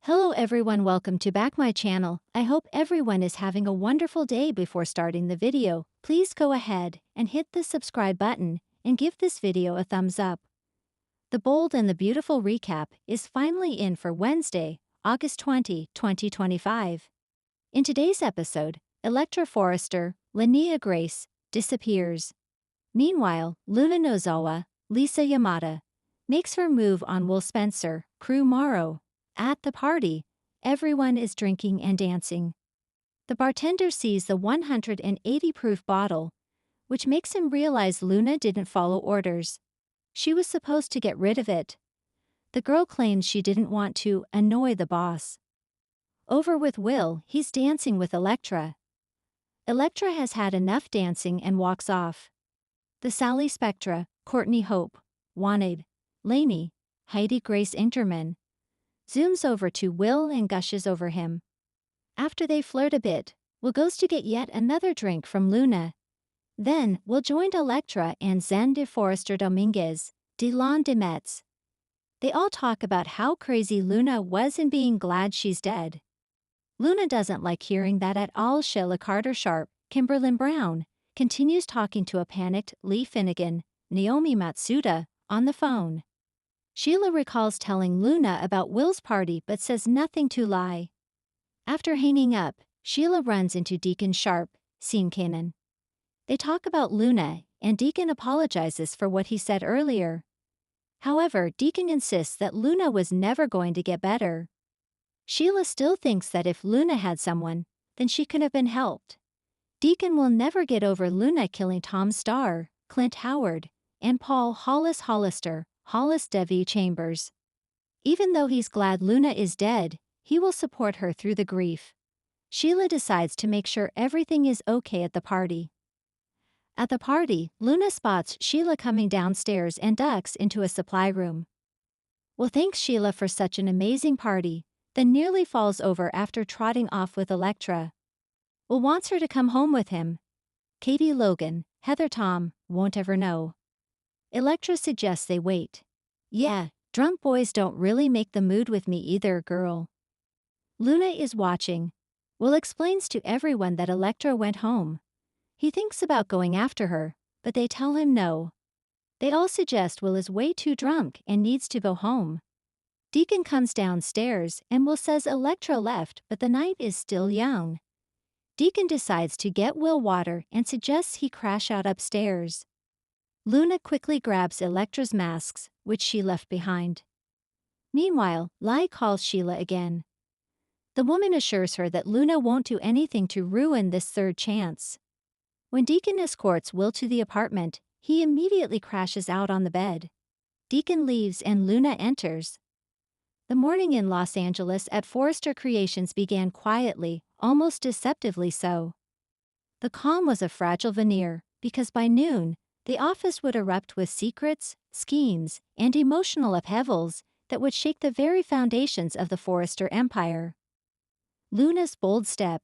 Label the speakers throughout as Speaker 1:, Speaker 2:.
Speaker 1: Hello everyone, welcome to back my channel. I hope everyone is having a wonderful day. Before starting the video, please go ahead and hit the subscribe button and give this video a thumbs up. The bold and the beautiful recap is finally in for Wednesday, August 20, 2025. In today's episode, Electra Forrester, Linnea Grace, disappears. Meanwhile, Luna Nozawa, Lisa Yamada, makes her move on Will Spencer, Crew Morrow. At the party, everyone is drinking and dancing. The bartender sees the 180 proof bottle, which makes him realize Luna didn't follow orders. She was supposed to get rid of it. The girl claims she didn't want to annoy the boss. Over with Will, he's dancing with Electra. Electra has had enough dancing and walks off. The Sally Spectra, Courtney Hope, Wanted, Lainey, Heidi Grace Ingerman, zooms over to Will and gushes over him. After they flirt a bit, Will goes to get yet another drink from Luna. Then, Will joined Electra and Zen de Forrester Dominguez, Delon de Metz. They all talk about how crazy Luna was in being glad she's dead. Luna doesn't like hearing that at all. Sheila Carter Sharp, Kimberlyn Brown, continues talking to a panicked Lee Finnegan, Naomi Matsuda, on the phone. Sheila recalls telling Luna about Will's party but says nothing to lie. After hanging up, Sheila runs into Deacon Sharp, Sean Kanan. They talk about Luna, and Deacon apologizes for what he said earlier. However, Deacon insists that Luna was never going to get better. Sheila still thinks that if Luna had someone, then she could have been helped. Deacon will never get over Luna killing Tom Starr, Clint Howard, and Paul Hollis Hollister, Hollis Devi Chambers. Even though he's glad Luna is dead, he will support her through the grief. Sheila decides to make sure everything is okay at the party. At the party, Luna spots Sheila coming downstairs and ducks into a supply room. Will thanks Sheila for such an amazing party, then nearly falls over after trotting off with Electra. Will wants her to come home with him. Katie Logan, Heather Tom, won't ever know. Electra suggests they wait. Yeah, drunk boys don't really make the mood with me either, girl. Luna is watching. Will explains to everyone that Electra went home. He thinks about going after her, but they tell him no. They all suggest Will is way too drunk and needs to go home. Deacon comes downstairs and Will says Electra left but the night is still young. Deacon decides to get Will water and suggests he crash out upstairs. Luna quickly grabs Electra's masks, which she left behind. Meanwhile, Lai calls Sheila again. The woman assures her that Luna won't do anything to ruin this third chance. When Deacon escorts Will to the apartment, he immediately crashes out on the bed. Deacon leaves and Luna enters. The morning in Los Angeles at Forrester Creations began quietly, almost deceptively so. The calm was a fragile veneer, because by noon, the office would erupt with secrets, schemes, and emotional upheavals that would shake the very foundations of the Forrester empire. Luna's bold step.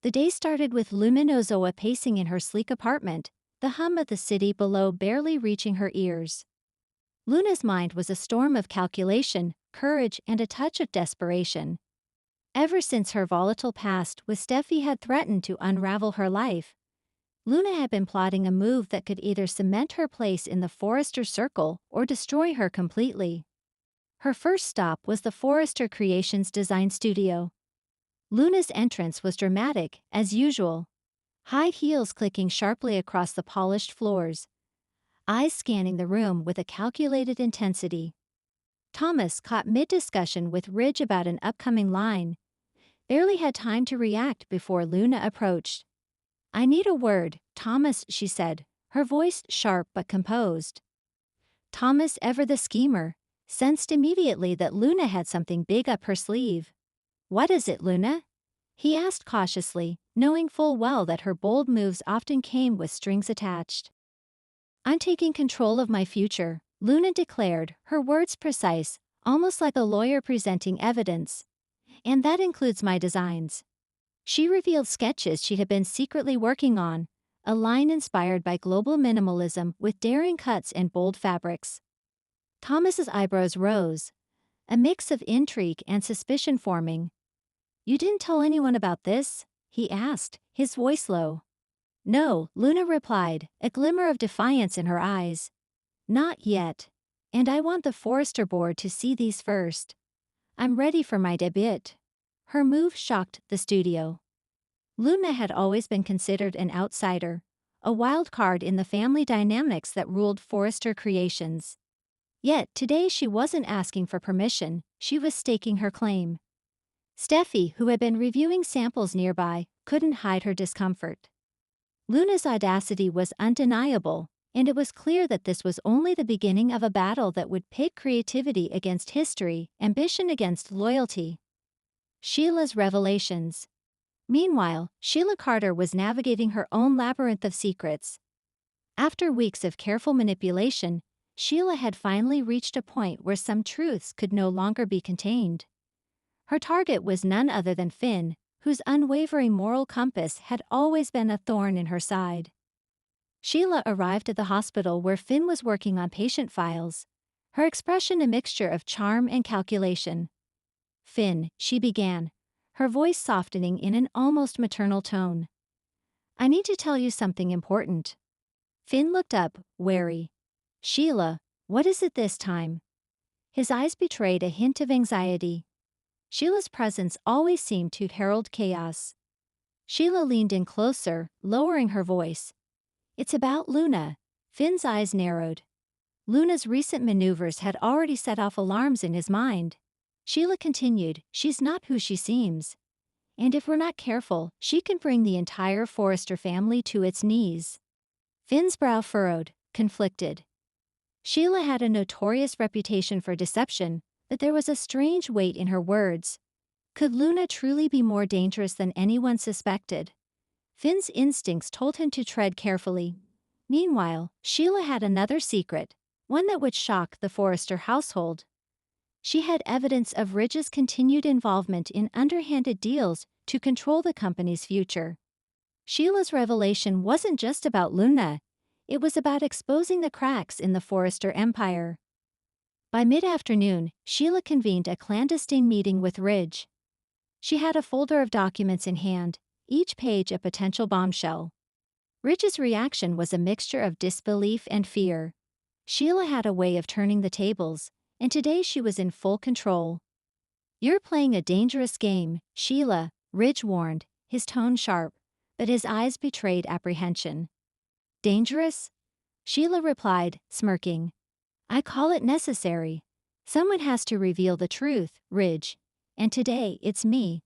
Speaker 1: The day started with Luna Nozawa pacing in her sleek apartment, the hum of the city below barely reaching her ears. Luna's mind was a storm of calculation, courage, and a touch of desperation. Ever since her volatile past with Steffi had threatened to unravel her life, Luna had been plotting a move that could either cement her place in the Forrester circle or destroy her completely. Her first stop was the Forrester Creations design studio. Luna's entrance was dramatic, as usual. High heels clicking sharply across the polished floors. Eyes scanning the room with a calculated intensity. Thomas caught mid-discussion with Ridge about an upcoming line. Barely had time to react before Luna approached. "I need a word, Thomas," she said, her voice sharp but composed. Thomas, ever the schemer, sensed immediately that Luna had something big up her sleeve. "What is it, Luna?" he asked cautiously, knowing full well that her bold moves often came with strings attached. "I'm taking control of my future," Luna declared, her words precise, almost like a lawyer presenting evidence. "And that includes my designs." She revealed sketches she had been secretly working on, a line inspired by global minimalism with daring cuts and bold fabrics. Thomas's eyebrows rose. a mix of intrigue and suspicion forming. "You didn't tell anyone about this?" he asked, his voice low. "No," Luna replied, a glimmer of defiance in her eyes. "Not yet. And I want the Forrester board to see these first. I'm ready for my debut." Her move shocked the studio. Luna had always been considered an outsider, a wild card in the family dynamics that ruled Forrester Creations. Yet today she wasn't asking for permission, she was staking her claim. Steffi, who had been reviewing samples nearby, couldn't hide her discomfort. Luna's audacity was undeniable, and it was clear that this was only the beginning of a battle that would pit creativity against history, ambition against loyalty. Sheila's revelations. Meanwhile, Sheila Carter was navigating her own labyrinth of secrets. After weeks of careful manipulation, Sheila had finally reached a point where some truths could no longer be contained. Her target was none other than Finn, whose unwavering moral compass had always been a thorn in her side. Sheila arrived at the hospital where Finn was working on patient files, her expression a mixture of charm and calculation. "Finn," she began, her voice softening in an almost maternal tone. "I need to tell you something important." Finn looked up, wary. "Sheila, what is it this time?" His eyes betrayed a hint of anxiety. Sheila's presence always seemed to herald chaos. Sheila leaned in closer, lowering her voice. "It's about Luna." Finn's eyes narrowed. Luna's recent maneuvers had already set off alarms in his mind. Sheila continued, "She's not who she seems. And if we're not careful, she can bring the entire Forrester family to its knees." Finn's brow furrowed, conflicted. Sheila had a notorious reputation for deception, but there was a strange weight in her words. Could Luna truly be more dangerous than anyone suspected? Finn's instincts told him to tread carefully. Meanwhile, Sheila had another secret, one that would shock the Forrester household. She had evidence of Ridge's continued involvement in underhanded deals to control the company's future. Sheila's revelation wasn't just about Luna, it was about exposing the cracks in the Forrester empire. By mid-afternoon, Sheila convened a clandestine meeting with Ridge. She had a folder of documents in hand, each page a potential bombshell. Ridge's reaction was a mixture of disbelief and fear. Sheila had a way of turning the tables, and today she was in full control. "You're playing a dangerous game, Sheila," Ridge warned, his tone sharp, but his eyes betrayed apprehension. "Dangerous?" Sheila replied, smirking. "I call it necessary. Someone has to reveal the truth, Ridge. And today, it's me."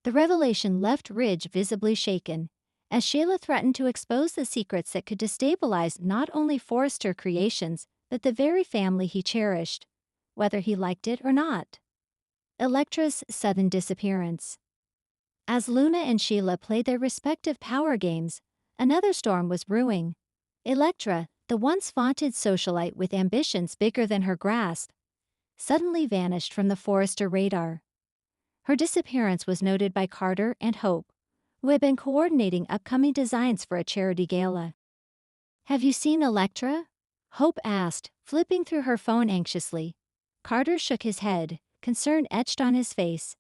Speaker 1: The revelation left Ridge visibly shaken, as Sheila threatened to expose the secrets that could destabilize not only Forrester Creations, but the very family he cherished, whether he liked it or not. Electra's sudden disappearance. As Luna and Sheila played their respective power games, another storm was brewing. Electra, the once vaunted socialite with ambitions bigger than her grasp, suddenly vanished from the Forrester radar. Her disappearance was noted by Carter and Hope, who had been coordinating upcoming designs for a charity gala. "Have you seen Electra?" Hope asked, flipping through her phone anxiously. Carter shook his head, concern etched on his face.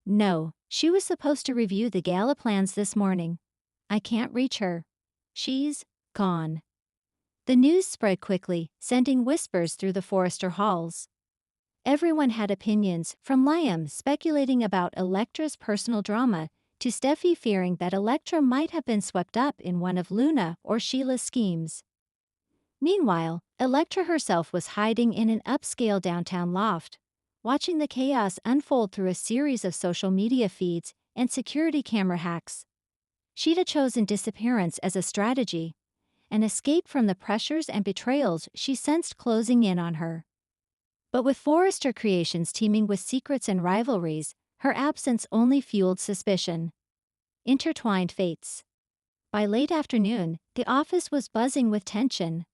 Speaker 1: "No, she was supposed to review the gala plans this morning. I can't reach her. She's gone." The news spread quickly, sending whispers through the Forrester halls. Everyone had opinions, from Liam speculating about Electra's personal drama to Steffi fearing that Electra might have been swept up in one of Luna or Sheila's schemes. Meanwhile, Electra herself was hiding in an upscale downtown loft, watching the chaos unfold through a series of social media feeds and security camera hacks. She'd have chosen disappearance as a strategy, an escape from the pressures and betrayals she sensed closing in on her. But with Forrester Creations teeming with secrets and rivalries, her absence only fueled suspicion. Intertwined fates. By late afternoon, the office was buzzing with tension.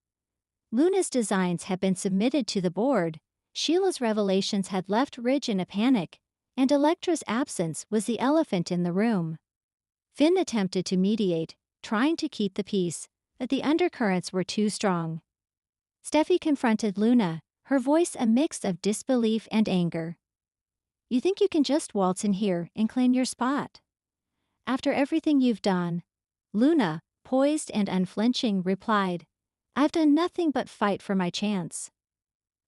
Speaker 1: Luna's designs had been submitted to the board, Sheila's revelations had left Ridge in a panic, and Electra's absence was the elephant in the room. Finn attempted to mediate, trying to keep the peace, but the undercurrents were too strong. Steffi confronted Luna, her voice a mix of disbelief and anger. "You think you can just waltz in here and claim your spot? After everything you've done?" Luna, poised and unflinching, replied, "I've done nothing but fight for my chance.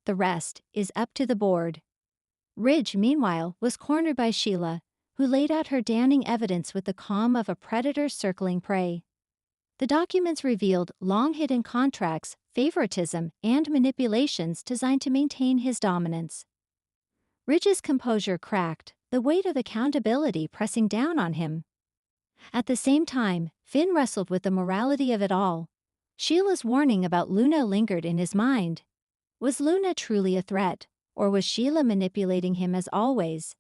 Speaker 1: The rest is up to the board." Ridge, meanwhile, was cornered by Sheila, who laid out her damning evidence with the calm of a predator circling prey. The documents revealed long-hidden contracts, favoritism, and manipulations designed to maintain his dominance. Ridge's composure cracked, the weight of accountability pressing down on him. At the same time, Finn wrestled with the morality of it all. Sheila's warning about Luna lingered in his mind. Was Luna truly a threat, or was Sheila manipulating him as always?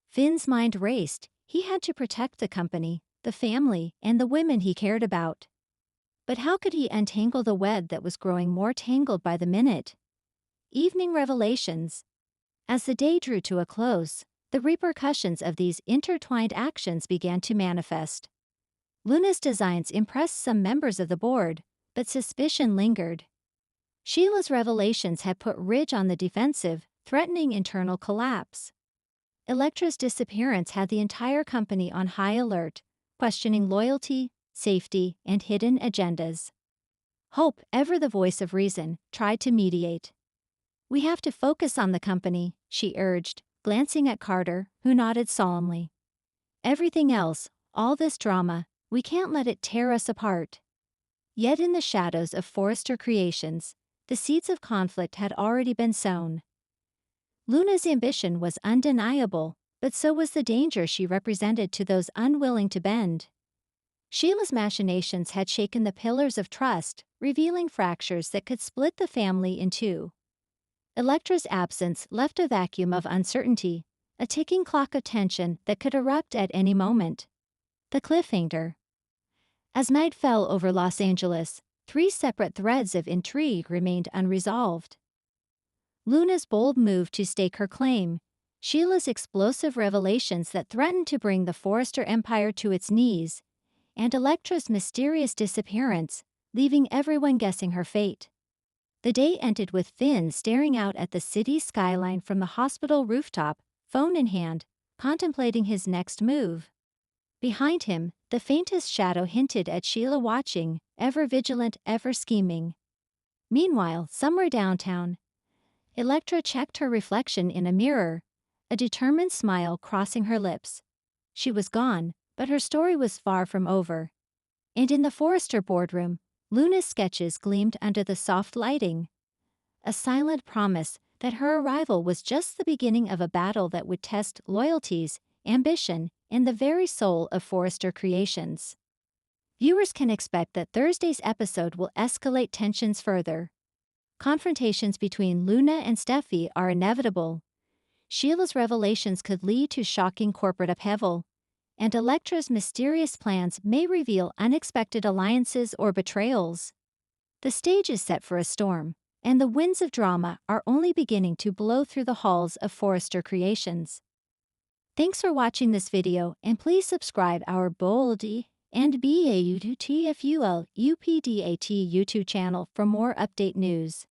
Speaker 1: Finn's mind raced. He had to protect the company, the family, and the women he cared about. But how could he untangle the web that was growing more tangled by the minute? Evening revelations. As the day drew to a close, the repercussions of these intertwined actions began to manifest. Luna's designs impressed some members of the board, but suspicion lingered. Sheila's revelations had put Ridge on the defensive, threatening internal collapse. Electra's disappearance had the entire company on high alert, questioning loyalty, safety, and hidden agendas. Hope, ever the voice of reason, tried to mediate. "We have to focus on the company," she urged, glancing at Carter, who nodded solemnly. "Everything else, all this drama, we can't let it tear us apart." Yet in the shadows of Forrester Creations, the seeds of conflict had already been sown. Luna's ambition was undeniable, but so was the danger she represented to those unwilling to bend. Sheila's machinations had shaken the pillars of trust, revealing fractures that could split the family in two. Electra's absence left a vacuum of uncertainty, a ticking clock of tension that could erupt at any moment. The cliffhanger. As night fell over Los Angeles, 3 separate threads of intrigue remained unresolved. Luna's bold move to stake her claim, Sheila's explosive revelations that threatened to bring the Forrester empire to its knees, and Electra's mysterious disappearance, leaving everyone guessing her fate. The day ended with Finn staring out at the city skyline from the hospital rooftop, phone in hand, contemplating his next move. Behind him, the faintest shadow hinted at Sheila watching, ever vigilant, ever scheming. Meanwhile, somewhere downtown, Electra checked her reflection in a mirror, a determined smile crossing her lips. She was gone, but her story was far from over. And in the Forrester boardroom, Luna's sketches gleamed under the soft lighting. A silent promise that her arrival was just the beginning of a battle that would test loyalties, ambition, and the very soul of Forrester Creations. Viewers can expect that Thursday's episode will escalate tensions further. Confrontations between Luna and Steffi are inevitable. Sheila's revelations could lead to shocking corporate upheaval, and Electra's mysterious plans may reveal unexpected alliances or betrayals. The stage is set for a storm, and the winds of drama are only beginning to blow through the halls of Forrester Creations. Thanks for watching this video, and please subscribe our Boldy and BAUTFUL UPDAT YouTube channel for more update news.